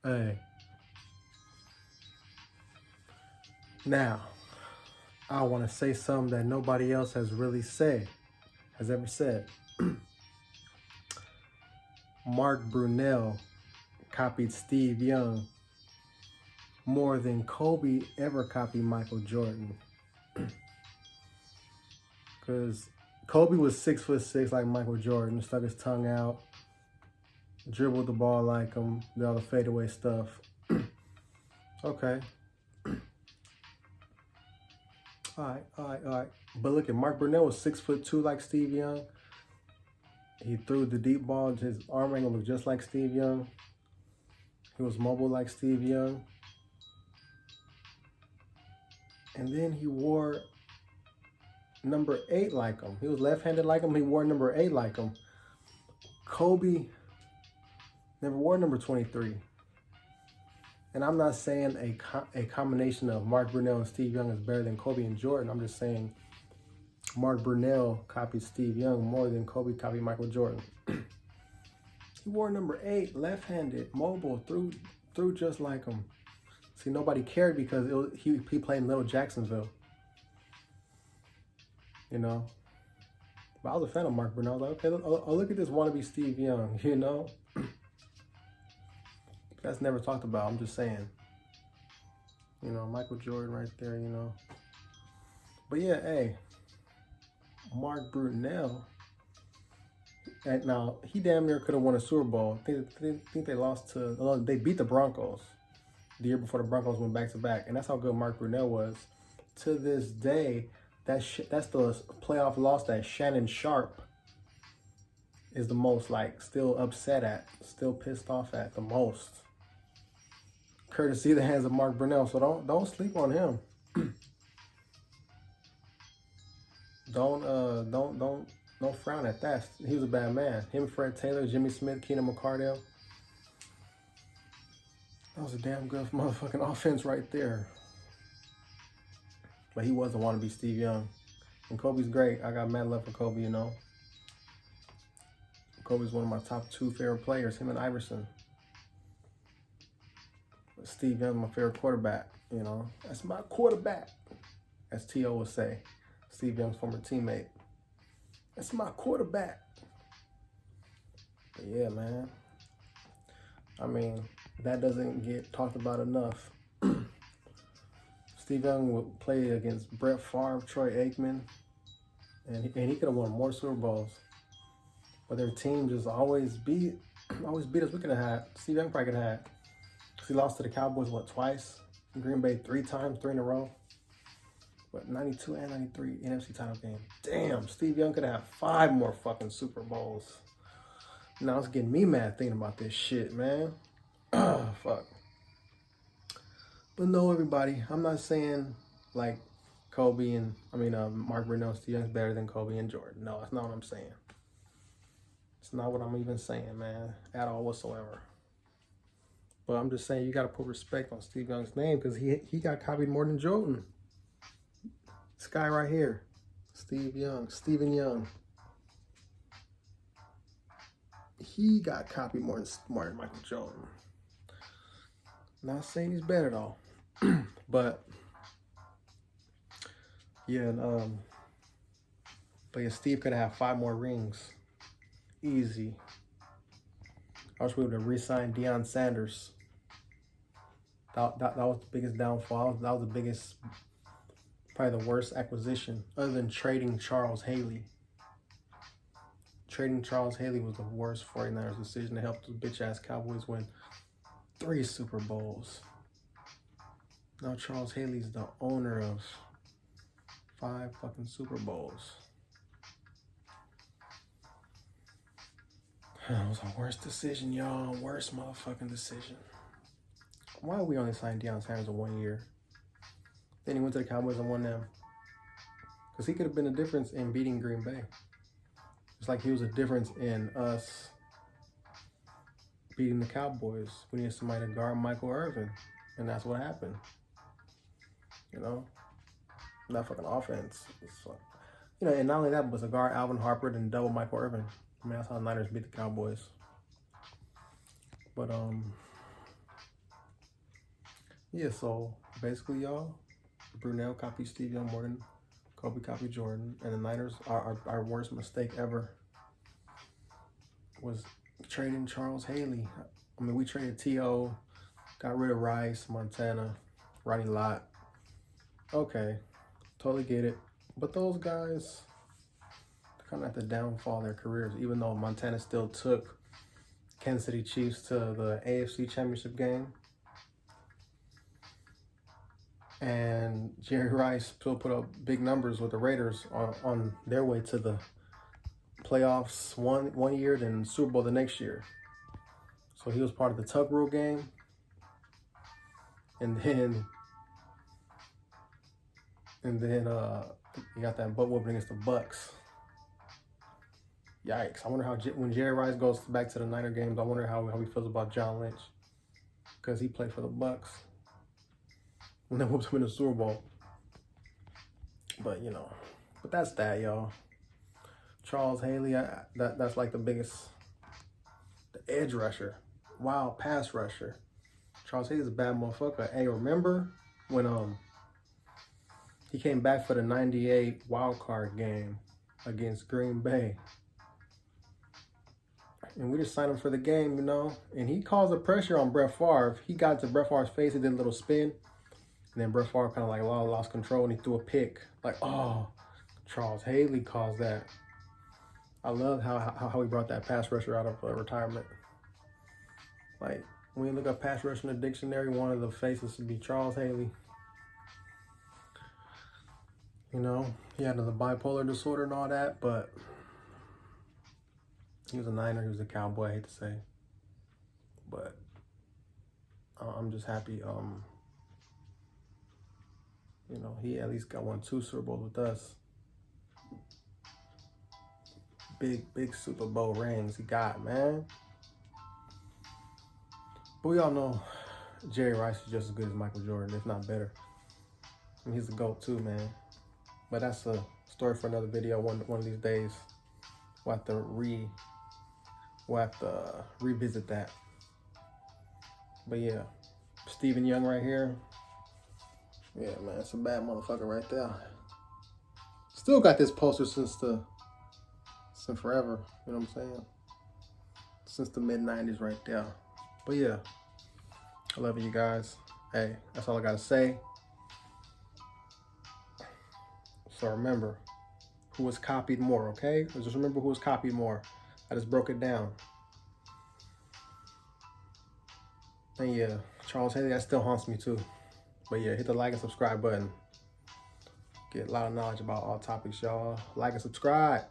Hey, now I want to say something that nobody else has really ever said. Mark Brunell copied Steve Young more than Kobe ever copied Michael Jordan. Because Kobe was 6'6" like Michael Jordan, stuck his tongue out, dribbled the ball like him, did all the fadeaway stuff. Okay. All right. But look at Mark Brunell was 6'2" like Steve Young. He threw the deep ball. His arm angle looked just like Steve Young. He was mobile like Steve Young. And then he wore number 8 like him. He was left-handed like him. He wore number 8 like him. Kobe never wore number 23. And I'm not saying a combination of Mark Brunell and Steve Young is better than Kobe and Jordan. I'm just saying Mark Brunell copied Steve Young more than Kobe copied Michael Jordan. He wore number 8, left-handed, mobile, threw just like him. See, nobody cared because he played in Little Jacksonville. You know? But I was a fan of Mark Brunell. I was like, okay, look at this wannabe Steve Young, you know? That's never talked about. I'm just saying. You know, Michael Jordan right there, you know. But yeah, hey, Mark Brunell. And now, he damn near could have won a Super Bowl. I think they lost to, they beat the Broncos the year before the Broncos went back-to-back. And that's how good Mark Brunell was. To this day, that's the playoff loss that Shannon Sharp is the most, like, still upset at, still pissed off at the most. Courtesy of the hands of Mark Brunell. So don't sleep on him. Don't frown at that. He was a bad man. Him, Fred Taylor, Jimmy Smith, Keenan McCardell. That was a damn good motherfucking offense right there. But he was a wannabe Steve Young. And Kobe's great. I got mad love for Kobe, you know. Kobe's one of my top 2 favorite players, him and Iverson. But Steve Young's my favorite quarterback, you know. That's my quarterback, as T.O. would say. Steve Young's former teammate. That's my quarterback. But yeah, man. I mean, that doesn't get talked about enough. Steve Young would play against Brett Favre, Troy Aikman, and he could have won more Super Bowls. But their team just always beat us. We could have had, Steve Young probably could have had. Because he lost to the Cowboys, what, twice? Green Bay 3 times, 3 in a row. But 92 and 93 NFC title game. Damn, Steve Young could have 5 more fucking Super Bowls. Now it's getting me mad thinking about this shit, man. Fuck. But no, everybody, I'm not saying like Mark Brunell and Steve Young's better than Kobe and Jordan. No, that's not what I'm saying. It's not what I'm even saying, man, at all whatsoever. But I'm just saying you got to put respect on Steve Young's name because he got copied more than Jordan. This guy right here, Stephen Young. He got copied more than Michael Jordan. Not saying he's better though, but yeah, but yeah, Steve could have 5 more rings, easy. I wish we would have re-signed Deion Sanders. That was the biggest downfall. That was the biggest, probably the worst acquisition, other than trading Charles Haley. Trading Charles Haley was the worst 49ers decision to help the bitch-ass Cowboys win 3 Super Bowls. Now Charles Haley's the owner of 5 fucking Super Bowls. That was the worst decision, y'all. Worst motherfucking decision. Why we only signed Deion Sanders in 1 year? Then he went to the Cowboys and won them. Because he could have been a difference in beating Green Bay. It's like he was a difference in us beating the Cowboys. We needed somebody to guard Michael Irvin. And that's what happened. You know? That fucking offense. You know, and not only that, but to guard Alvin Harper and double Michael Irvin. I mean, that's how the Niners beat the Cowboys. But, Yeah, so basically, y'all, Brunell copied Steve Young more than Kobe copied Jordan, and the Niners, our worst mistake ever was trading Charles Haley. I mean, we traded T.O., got rid of Rice, Montana, Ronnie Lott. Okay, totally get it. But those guys kind of at the downfall of their careers, even though Montana still took Kansas City Chiefs to the AFC Championship game. And Jerry Rice still put up big numbers with the Raiders on their way to the playoffs one year, then Super Bowl the next year. So he was part of the Tuck Rule game. And then he got that butt whooping against the Bucks. Yikes. I wonder how, when Jerry Rice goes back to the Niner games, I wonder how he feels about John Lynch. Because he played for the Bucks. And then whoops him in the Super Bowl. But, you know, but that's that, y'all. Charles Haley, that's like the biggest, the edge rusher. Wild pass rusher. Charles Haley's a bad motherfucker. Hey, remember when he came back for the 98 wild card game against Green Bay? And we just signed him for the game, you know? And he caused the pressure on Brett Favre. He got to Brett Favre's face, he did a little spin. And then Brett Favre kind of like lost control and he threw a pick. Like, oh, Charles Haley caused that. I love how he brought that pass rusher out of retirement. Like, when you look up pass rusher in the dictionary, one of the faces would be Charles Haley. You know, he had the bipolar disorder and all that, but he was a Niner, he was a Cowboy, I hate to say. But I'm just happy, you know, he at least got 2 Super Bowls with us. Big Super Bowl rings he got, man. But we all know Jerry Rice is just as good as Michael Jordan, if not better. I mean, he's the GOAT too, man. But that's a story for another video. One of these days, we'll have to revisit that. But yeah, Stephen Young right here. Yeah, man, it's a bad motherfucker right there. Still got this poster since forever. You know what I'm saying? Since the mid-90s right there. But yeah, I love you guys. Hey, that's all I gotta say. So remember, who was copied more, okay? Just remember who was copied more. I just broke it down. And yeah, Charles Haley, that still haunts me too. But yeah, hit the like and subscribe button. Get a lot of knowledge about all topics, y'all. Like and subscribe.